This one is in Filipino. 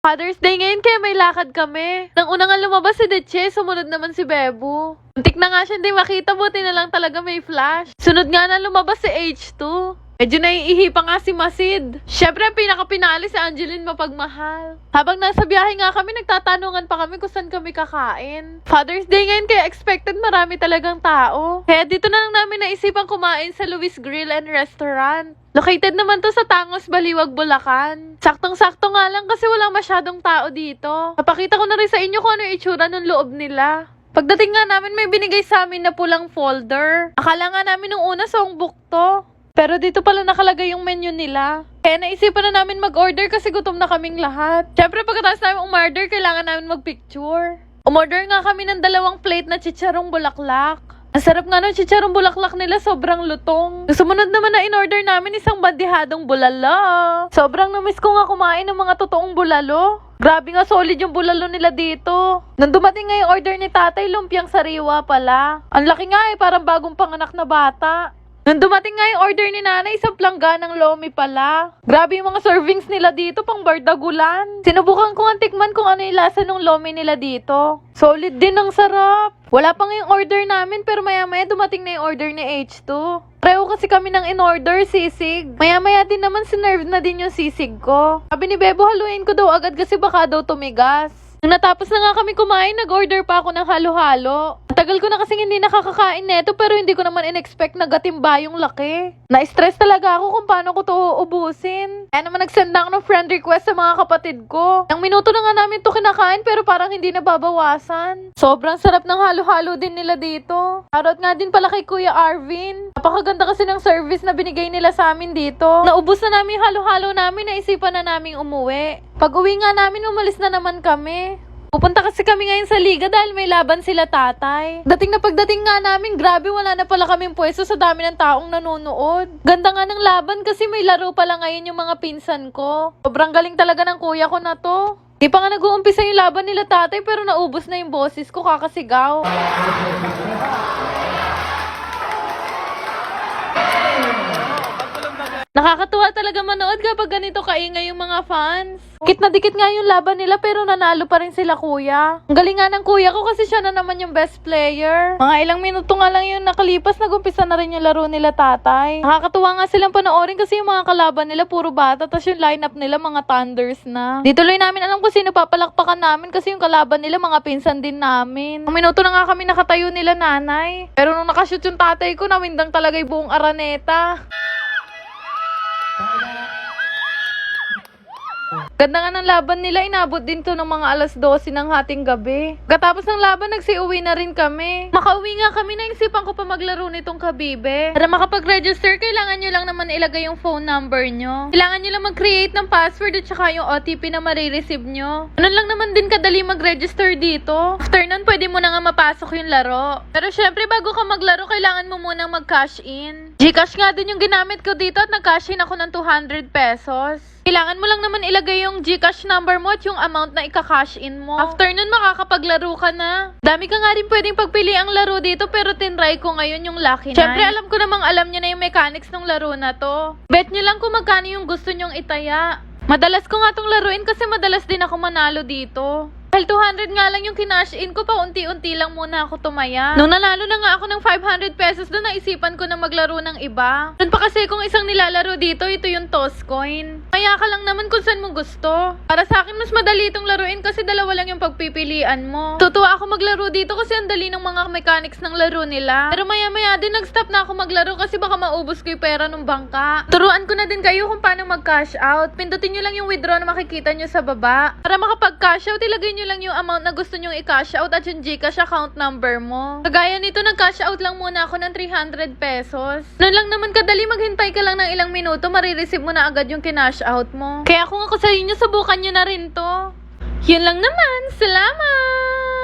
Father's Day ngayon kaya may lakad kami. Nang una nga lumabas si Deche, sumunod naman si Bebo. Muntik na nga siya hindi makita, buti na lang talaga may flash. Sunod nga na lumabas si H2. Medyo naiihi pa nga si Masid. Syempre, pinakapinali si Angeline Mapagmahal. Habang nasa biyahe nga kami, nagtatanungan pa kami kung saan kami kakain. Father's Day ngayon, kaya expected marami talagang tao. Kaya dito na lang namin naisipang kumain sa Luis Grill and Restaurant. Located naman to sa Tangos, Baliwag, Bulacan. Saktong-sakto nga lang kasi walang masyadong tao dito. Napakita ko na rin sa inyo kung ano yung itsura ng loob nila. Pagdating nga namin, may binigay sa amin na pulang folder. Akala nga namin nung una songbook to. Pero dito pala nakalagay yung menu nila. Kaya naisipan na namin mag-order kasi gutom na kaming lahat. Syempre pagkatapos namin umorder, kailangan namin mag-picture. Umorder nga kami ng 2 plate na chicharong bulaklak. Ang sarap nga ng chicharong bulaklak nila, sobrang lutong. Sumunod naman na in-order namin isang bandihadong bulalo. Sobrang namiss ko nga kumain ng mga totoong bulalo. Grabe nga solid yung bulalo nila dito. Nung dumating nga yung order ni tatay, lumpiang sariwa pala. Ang laki nga parang bagong panganak na bata. Nung dumating nga yung order ni nanay, isang plangganang lomi pala. Grabe yung mga servings nila dito, pang bardagulan. Sinubukan ko ang tikman kung ano yung lasa ng lomi nila dito. Solid din, ang sarap. Wala pa nga yung order namin, pero maya-maya dumating na yung order ni H2. Pareho kasi kami ng in-order, sisig. Maya-maya din naman sinerve na din yung sisig ko. Sabi ni Bebo, haluin ko daw agad kasi baka daw tumigas. Nung natapos na nga kami kumain, nag-order pa ako ng halo-halo. Tagal ko na kasing hindi nakakakain neto pero hindi ko naman in-expect na gatimba yung laki. Na-stress talaga ako kung paano ko to uubusin. Kaya naman nag-send ako ng friend request sa mga kapatid ko. Nang minuto na nga namin to kinakain pero parang hindi nababawasan. Sobrang sarap ng halo-halo din nila dito. Shoutout nga din pala kay Kuya Arvin. Napakaganda kasi ng service na binigay nila sa amin dito. Naubos na namin yung halo-halo namin, naisipan na namin umuwi. Pag-uwi nga namin, umalis na naman kami. Pupunta kasi kami ngayon sa liga dahil may laban sila tatay. Pagdating nga namin, grabe wala na pala kaming pwesto sa dami ng taong nanonood. Ganda nga ng laban kasi may laro pala ngayon yung mga pinsan ko. Sobrang galing talaga ng kuya ko na to. Di pa nga nag-uumpisa yung laban nila tatay pero naubos na yung boses ko kakasigaw. Nakakatuwa talaga manood kapag ganito kaingay yung mga fans. Dikit na dikit nga yung laban nila pero nanalo pa rin sila kuya. Ang galing nga ng kuya ko kasi siya na naman yung best player. Mga ilang minuto nga lang yung nakalipas, nagumpisa na rin yung laro nila tatay. Nakakatuwa nga silang panoorin kasi yung mga kalaban nila puro bata tapos yung lineup nila mga Thunders na. Di tuloy namin alam kung sino papalakpakan namin kasi yung kalaban nila mga pinsan din namin. Ang minuto na nga kami nakatayo nila nanay. Pero nung nakashoot yung tatay ko, nawindang talaga yung buong Araneta. Ganda nga ng laban nila, inabot din to ng mga 12:00 ng hating gabi. Katapos ng laban, nagsiuwi na rin kami. Makauwi nga kami, naisipan ko pa maglaro nitong Kabibe. Para makapag-register, kailangan nyo lang naman ilagay yung phone number nyo. Kailangan nyo lang mag-create ng password at saka yung OTP na marireceive nyo. Ganun lang naman din kadali mag-register dito. After nun, pwede mo na nga mapasok yung laro. Pero syempre, bago ka maglaro, kailangan mo munang mag-cash in. Gcash nga din yung ginamit ko dito at nag-cash in ako ng 200 pesos. Kailangan mo lang naman ilagay yung Gcash number mo at yung amount na ika-cash in mo. After nun, makakapaglaro ka na. Dami ka nga rin pwedeng pagpili ang laro dito pero tinry ko ngayon yung Lucky 9. Syempre, alam ko namang alam nyo na yung mechanics ng laro na to. Bet nyo lang kung magkano yung gusto nyong itaya. Madalas ko nga tong laruin kasi madalas din ako manalo dito. Dahil 200 nga lang yung kinash in ko, pa unti-unti lang muna ako tumaya. Nung nanalo na nga ako ng 500 pesos doon, naisipan ko na maglaro ng iba. Doon pa kasi kung isang nilalaro dito, ito yung toss coin. Kaya ka lang naman kung saan mo gusto. Para sa akin, mas madali itong laruin kasi dalawa lang yung pagpipilian mo. Tutuwa ako maglaro dito kasi ang dali ng mga mechanics ng laro nila. Pero maya-maya din, nag-stop na ako maglaro kasi baka maubos ko yung pera ng bangka. Turuan ko na din kayo kung paano mag-cash out. Pindutin nyo lang yung withdraw na makikita nyo sa baba. Para makapag-cash out, ilagay nyo lang yung amount na gusto nyong i-cash out at yung Gcash account number mo. Kagaya nito, nag-cash out lang muna ako ng 300 pesos. Noon lang naman kadali, maghintay ka lang ng ilang minuto, marireceive mo na agad yung kinash out mo. Kaya kung ako sa inyo, subukan nyo na rin to. Yun lang naman. Salamat!